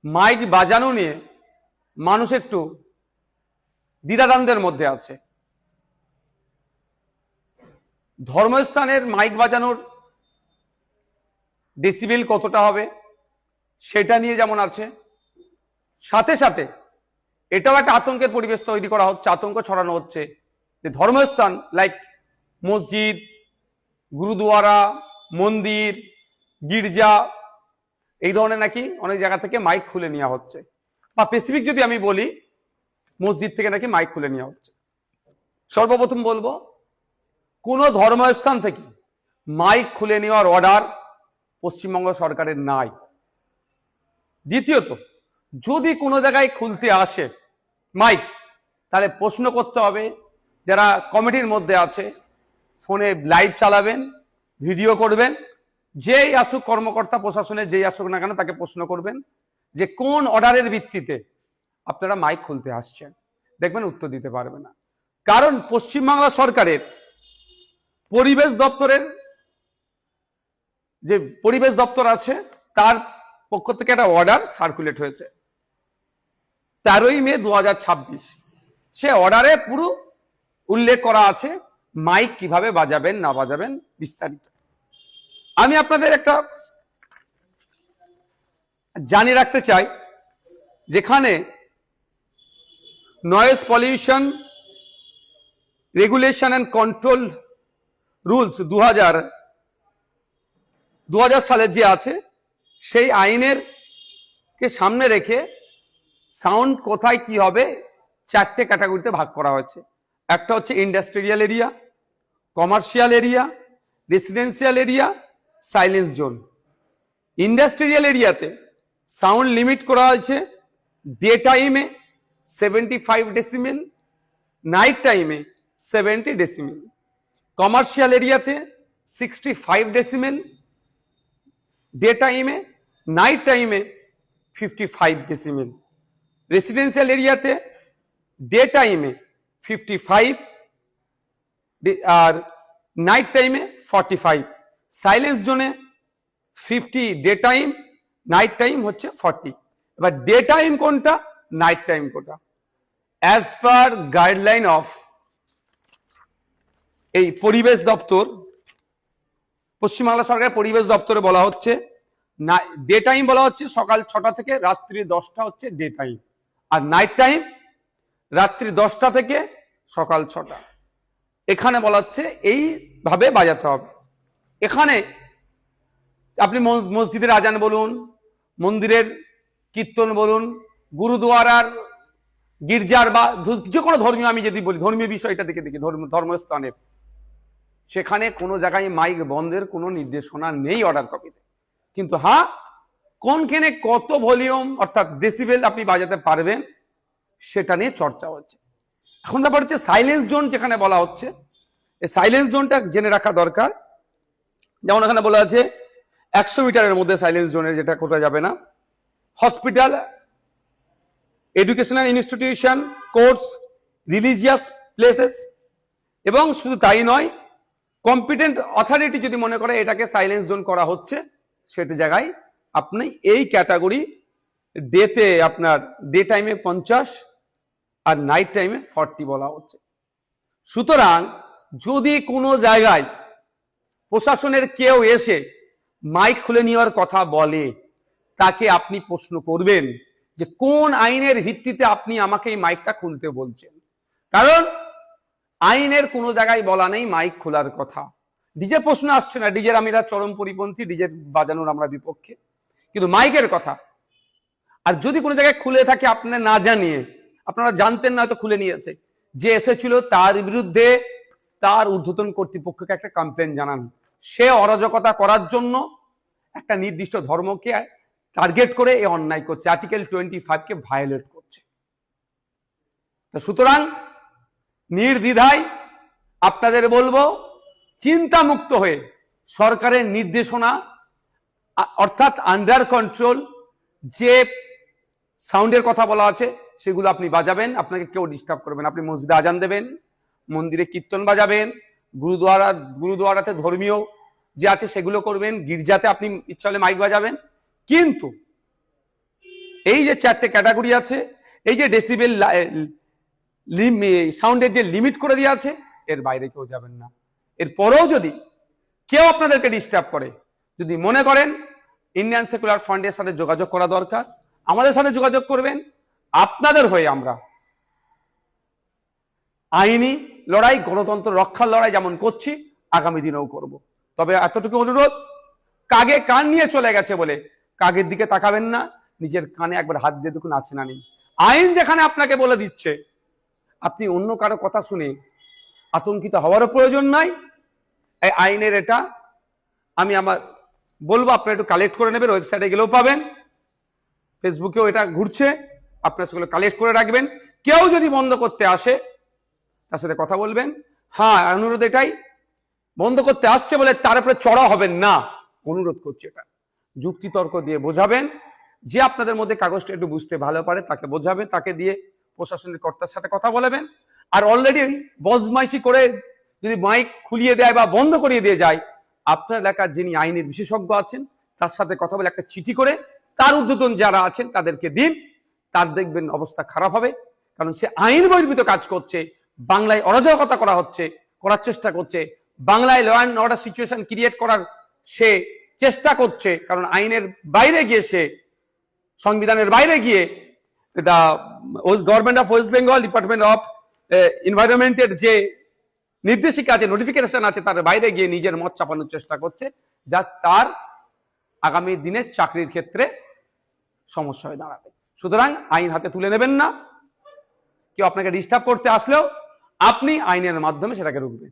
Mic বাজানো নিয়ে মানুষ একটু দ্বিধাদ্বন্দ্বের মধ্যে আছে। ধর্মস্থানের মাইক বাজানোর ডেসিবেল কতটা হবে সেটা নিয়ে যেমন আছে, সাথে সাথে এটাও একটা আতঙ্কের পরিবেশ তৈরি করা হচ্ছে, আতঙ্ক ছড়ানো হচ্ছে যে ধর্মস্থান লাইক মসজিদ, গুরুদুয়ারা, মন্দির, গির্জা এই ধরনের নাকি অনেক জায়গা থেকে মাইক খুলে নেওয়া হচ্ছে, বা স্পেসিফিক যদি আমি বলি মসজিদ থেকে নাকি মাইক খুলে নেওয়া হচ্ছে। সর্বপ্রথম বলবো, কোন ধর্মস্থান থেকে মাইক খুলে নেওয়ার অর্ডার পশ্চিমবঙ্গ সরকারের নাই। দ্বিতীয়ত, যদি কোনো জায়গায় খুলতে আসে মাইক, তাহলে প্রশ্ন করতে হবে যারা কমিটির মধ্যে আছে, ফোনে লাইভ চালাবেন, ভিডিও করবেন, যেই আসুক কর্মকর্তা প্রশাসনে যেই আসুক না কেন তাকে প্রশ্ন করবেন যে কোন অর্ডারের ভিত্তিতে আপনারা মাইক খুলতে আসছেন। দেখবেন উত্তর দিতে পারবে না, কারণ পশ্চিমবাংলা সরকারের পরিবেশ দপ্তরের যে পরিবেশ দপ্তর আছে তার পক্ষ থেকে একটা অর্ডার সার্কুলেট হয়েছে 13ই মে 2026। সে অর্ডারে পুরো উল্লেখ করা আছে মাইক কিভাবে বাজাবেন না বাজাবেন বিস্তারিত। আমি আপনাদের একটা জানিয়ে রাখতে চাই, যেখানে noise pollution regulation and control rules 2000 সালের যে আছে সেই আইনের কে সামনে রেখে সাউন্ড কোথায় কি হবে 4টে ক্যাটাগরিতে ভাগ করা হয়েছে। একটা হচ্ছে industrial area, commercial area, residential area, silence zone. Industrial এরিয়াতে সাউন্ড লিমিট করা হয়েছে ডে টাইমে 75 ডেসিমেল, নাইট টাইমে 70 ডেসিমেল। কমার্শিয়াল এরিয়াতে 65 ডেসিমেল, ডে টাইমে, নাইট টাইমে 55 ডেসিমেল। রেসিডেন্সিয়াল এরিয়াতে ডে টাইমে 55 আর নাইট টাইমে 45। সাইলেন্স জোনে 50 ডে টাইম, নাইট টাইম হচ্ছে 40। এবার ডে টাইম কোনটা, নাইট টাইম কোনটা, অ্যাজ পার গাইডলাইন অফ এই পরিবেশ দপ্তর, পশ্চিমবাংলা সরকারের পরিবেশ দপ্তরে বলা হচ্ছে ডে টাইম বলা হচ্ছে সকাল 6টা থেকে রাত্রি 10টা হচ্ছে ডে টাইম, আর নাইট টাইম রাত্রি 10টা থেকে সকাল 6টা। এখানে বলা হচ্ছে এইভাবে বাজাতে হবে। এখানে আপনি মসজিদের আজান বলুন, মন্দিরের কীর্তন বলুন, গুরুদুয়ারার, গির্জার বা যে কোনো ধর্মীয়, আমি যদি বলি ধর্মীয় বিষয়টা দেখে দেখি ধর্মস্থানের, সেখানে কোনো জায়গায় মাইক বন্ধের কোনো নির্দেশনা নেই অর্ডার কপিতে। কিন্তু হ্যাঁ, কোনখানে কত ভলিউম অর্থাৎ ডেসিবেল আপনি বাজাতে পারবেন সেটা নিয়ে চর্চা হচ্ছে। এখন ব্যাপার হচ্ছে সাইলেন্স জোন যেখানে বলা হচ্ছে, এই সাইলেন্স জোনটা জেনে রাখা দরকার। যেমন এখানে বলা আছে 100 মিটারের মধ্যে সাইলেন্স জোনের, যেটা কোথাও যাবে না। Hospital, educational institution, courts, religious places, এবং শুধু তাই নয়, কম্পিটেন্ট অথরিটি যদি মনে করে এটাকে সাইলেন্স জোন করা হচ্ছে, সেটা জায়গায় আপনি এই ক্যাটাগরি ডেতে আপনার ডে টাইমে 50 আর নাইট টাইমে 40 বলা হচ্ছে। সুতরাং যদি কোনো জায়গায় প্রশাসনের কেউ এসে মাইক খুলে নেওয়ার কথা বলে, তাকে আপনি প্রশ্ন করবেন যে কোন আইনের ভিত্তিতে আপনি আমাকে এই মাইকটা খুলতে বলছেন। কারণ আইনের কোনো জায়গায় বলা নেই মাইক খোলার কথা। ডিজে প্রশ্ন আসছে না, ডিজের আমরা চরম পরিপন্থী, ডিজে বাজানোর আমরা বিপক্ষে, কিন্তু মাইকের কথা। আর যদি কোনো জায়গায় খুলে থাকে আপনার না জানিয়ে, আপনারা জানতেন না হয়তো খুলে নিয়েছে, যে এসেছিল তার বিরুদ্ধে তার ঊর্ধ্বতন কর্তৃপক্ষকে একটা কমপ্লেন জানান। সে অরাজকতা করার জন্য একটা নির্দিষ্ট ধর্মকে টার্গেট করে এই অন্যায় করছে, আর্টিকেল 25 কে ভায়োলেট করছে। সুতরাং নির্দ্বিধায় আপনাদের বলবো, চিন্তামুক্ত হয়ে সরকারের নির্দেশনা অর্থাৎ আন্ডার কন্ট্রোল যে সাউন্ডের কথা বলা আছে সেগুলো আপনি বাজাবেন, আপনাকে কেউ ডিস্টার্ব করবেন। আপনি মসজিদে আজান দেবেন, মন্দিরে কীর্তন বাজাবেন, গুরুদুয়ারাতে ধর্মীয় যে আছে সেগুলো করবেন, গির্জাতে আপনি ইচ্ছা হলে মাইক বাজাবেন। কিন্তু এই যে 4টে ক্যাটাগরি আছে, এই যে ডেসিবেল সাউন্ডের যে লিমিট করে দেওয়া আছে, এর বাইরে কেউ যাবেন না। এরপরেও যদি কেউ আপনাদেরকে ডিস্টার্ব করে, যদি মনে করেন ইন্ডিয়ান সেকুলার ফ্রন্টের সাথে যোগাযোগ করা দরকার, আমাদের সাথে যোগাযোগ করবেন। আপনাদের হয়ে আমরা আইনি লড়াই, গণতন্ত্র রক্ষার লড়াই যেমন করছি, আগামী দিনেও করব। তবে এতটুকু অনুরোধ, কাগে কান নিয়ে চলে গেছে বলে কাগের দিকে তাকাবেন না, নিজের কানে একবার হাত দিয়ে দেখুন আছে না নেই। আইন যেখানে আপনাকে বলে দিচ্ছে, আপনি অন্য কারো কথা শুনে আতঙ্কিত হওয়ারও প্রয়োজন নাই। এই আইনের এটা আমি আমার বলবো, আপনারা একটু কালেক্ট করে নেবেন, ওয়েবসাইটে গেলেও পাবেন, ফেসবুকেও এটা ঘুরছে, আপনারা সেগুলো কালেক্ট করে রাখবেন। কেউ যদি বন্ধ করতে আসে, তার সাথে কথা বলবেন। হ্যাঁ, অনুরোধ এটাই, বন্ধ করতে আসছে বলে তার উপরে চড়া হবেন না, অনুরোধ করছি। এটা যুক্তিতর্ক দিয়ে বোঝাবেন, যে আপনাদের মধ্যে কাগজটা একটু বুঝতে ভালো পারে তাকে বোঝাবেন, তাকে দিয়ে প্রশাসনের কর্তার সাথে কথা বলাবেন। আর অলরেডি বদমাইশি করে যদি মাইক খুলিয়ে দেয় বা বন্ধ করিয়ে দিয়ে যায়, আপনার এলাকার যিনি আইনের বিশেষজ্ঞ আছেন তার সাথে কথা বলে একটা চিঠি করে তার ঊর্ধ্বতন যারা আছেন তাদেরকে দিন, তার দেখবেন অবস্থা খারাপ হবে। কারণ সে আইন বহির্ভূত কাজ করছে, বাংলায় অরাজকতা করার চেষ্টা করছে, বাংলায় law and order situation create করার সে চেষ্টা করছে। কারণ আইনের বাইরে গিয়ে সে, সংবিধানের বাইরে গিয়ে, the government of West Bengal department of এনভায়রনমেন্টের যে নির্দেশিকা আছে, নোটিফিকেশন আছে, তার বাইরে গিয়ে নিজের মত চাপানোর চেষ্টা করছে, যা তার আগামী দিনের চাকরির ক্ষেত্রে সমস্যা হয়ে দাঁড়াবে। সুতরাং আইন হাতে তুলে নেবেন না। কেউ আপনাকে ডিস্টার্ব করতে আসলেও আপনি আইনের মাধ্যমে সেটাকে রুখবেন।